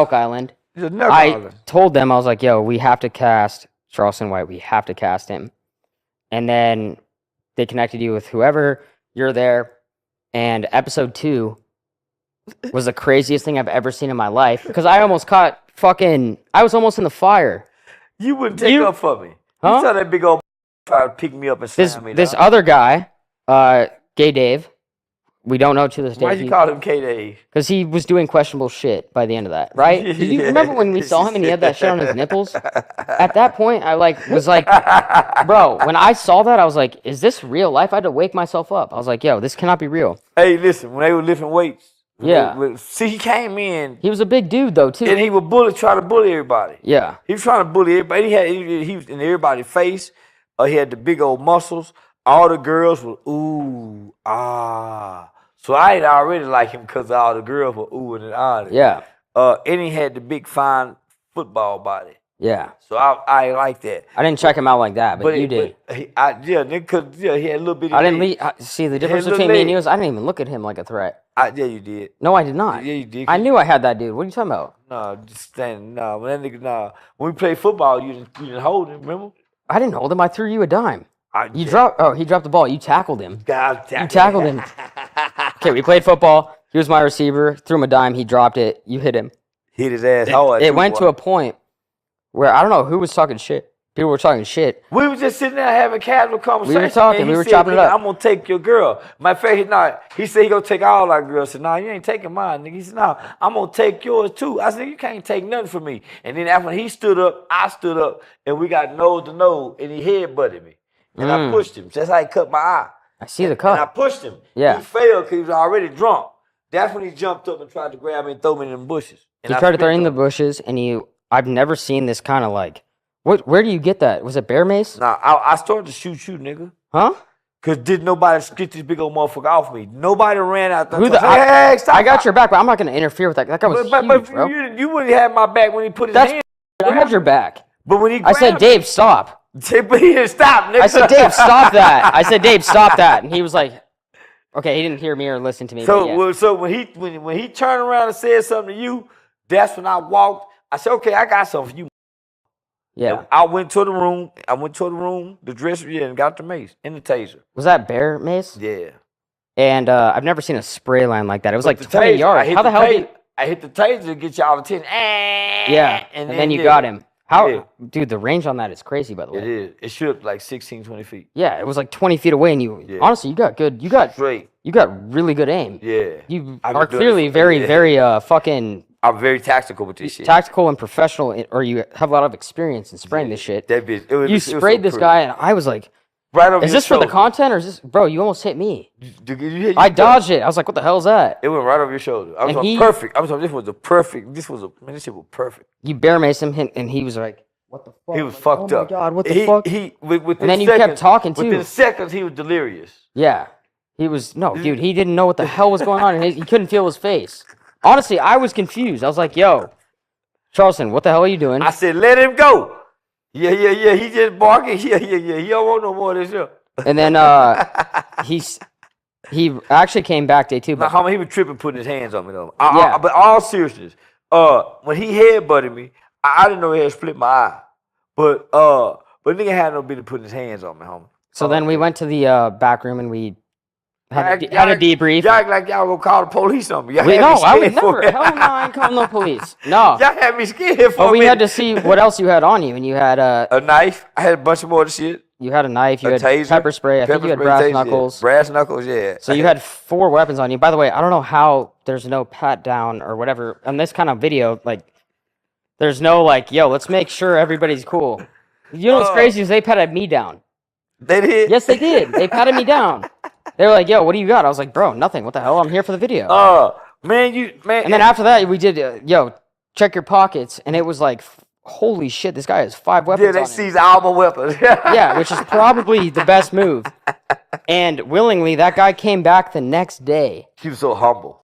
NELK Island. He's a NELK I Island. told them, I was like, yo, we have to cast Charleston White. We have to cast him. And then they connected you with whoever. You're there. And episode 2 was the craziest thing I've ever seen in my life. Because I almost caught I was almost in the fire. You wouldn't take up for me. Huh? You saw that big old try to pick me up and slam me down. This other guy, Gay Dave, we don't know to this day. Why'd you call him K-Dave? Because he was doing questionable shit by the end of that, right? Do you remember when we saw him and he had that shit on his nipples? At that point, I was like, bro, when I saw that, I was like, is this real life? I had to wake myself up. I was like, yo, this cannot be real. Hey, listen, when they were lifting weights, yeah. See, he came in. He was a big dude, though, too. And he would try to bully everybody. Yeah. He was trying to bully everybody. He was in everybody's face. He had the big old muscles. All the girls were, ooh, ah. So I had already liked him because all the girls were oohing and ahhing. Yeah. And he had the big, fine football body. Yeah. So I like that. I didn't check him out like that, but you did. He had a little bit. I didn't see the difference between me and you is I didn't even look at him like a threat. Yeah, you did. No, I did not. Yeah, you did. I knew I had that dude. What are you talking about? No, just standing. No, when that nigga, no. When we played football, you didn't hold him. Remember? I didn't hold him. I threw you a dime. He Yeah. dropped. Oh, he dropped the ball. You tackled him. God, You tackled him. Okay, we played football. He was my receiver. Threw him a dime. He dropped it. You hit him. Hit his ass hard. It went to a point where I don't know who was talking shit. People were talking shit. We were just sitting there having casual conversation. We were talking. We were chopping it up. I'm gonna take your girl. My favorite, he said he gonna take all our girls. I said, nah, you ain't taking mine, nigga. He said, nah, I'm gonna take yours too. I said, you can't take nothing from me. And then after he stood up, I stood up, and we got nose to nose, and he headbutted me. And I pushed him. That's how he cut my eye. I see the cut. And I pushed him. Yeah. He failed because he was already drunk. That's when he jumped up and tried to grab me and throw me in the bushes. And He tried to throw you in the bushes, and I've never seen this kind of like. Where do you get that? Was it bear mace? Nah, I started to shoot you, nigga. Huh? Because did nobody get this big old motherfucker off me. Nobody ran out there. Hey, stop. I got your back, but I'm not going to interfere with that. That guy was huge, bro. You wouldn't have my back when he put his hand. I had your back. But when he I said, Dave, stop. But he didn't stop, nigga. I said, Dave, stop that. I said, Dave, stop that. And he was like, okay, he didn't hear me or listen to me. So when he turned around and said something to you, that's when I walked. I said, okay, I got something for you. Yeah. And I went to the room. The dresser, and got the mace and the taser. Was that bear mace? Yeah. And I've never seen a spray line like that. It was like 20 taser, yards. How the hell did I hit the taser to get y'all attention. Yeah. And then you got him. Dude, the range on that is crazy, by the way. It is. It shoot like 16, 20 feet. Yeah, it was like 20 feet away, and honestly, you got straight. You got really good aim. Yeah. You are clearly very fucking. I'm very tactical with this shit. Tactical and professional, or you have a lot of experience in spraying this shit. That bitch. You sprayed this guy, and I was like, right over is this for the content, or is this, bro, you almost hit me. I dodged it. I was like, what the hell is that? It went right over your shoulder. I was perfect. I was like, this shit was perfect. You bear maced him, and he was like, what the fuck? He was fucked up. Oh my God, what the fuck? And then you kept talking, too. Within seconds, he was delirious. Yeah. He was, dude, he didn't know what the hell was going on, and he couldn't feel his face. Honestly, I was confused. I was like, yo, Charleston, what the hell are you doing? I said, let him go. Yeah. He just barking. Yeah. He don't want no more of this shit. And then he actually came back day 2. But he was tripping, putting his hands on me, though. But all seriousness, when he headbutted me, I didn't know he had split my eye. But nigga had no business putting his hands on me, homie. So then we went to the back room and we had a debrief. Y'all act like y'all gonna call the police on me. I would never. Hell no, I ain't calling no police. No. Y'all had me scared for But we had to see what else you had on you. And you had a knife. I had a bunch of more of the shit. You had a knife. You had taser, pepper spray. I think you had brass knuckles. Yeah. Brass knuckles, yeah. So you had 4 weapons on you. By the way, I don't know how there's no pat down or whatever on this kind of video. Like, there's no like, yo, let's make sure everybody's cool. You know what's crazy is they patted me down. They did? Yes, they did. They patted me down. They were like, yo, what do you got? I was like, bro, nothing. What the hell? I'm here for the video. Man. And then after that, we did, yo, check your pockets. And it was like, holy shit, this guy has 5 weapons on him. Yeah, they seized all my weapons. Yeah, which is probably the best move. And willingly, that guy came back the next day. He was so humble.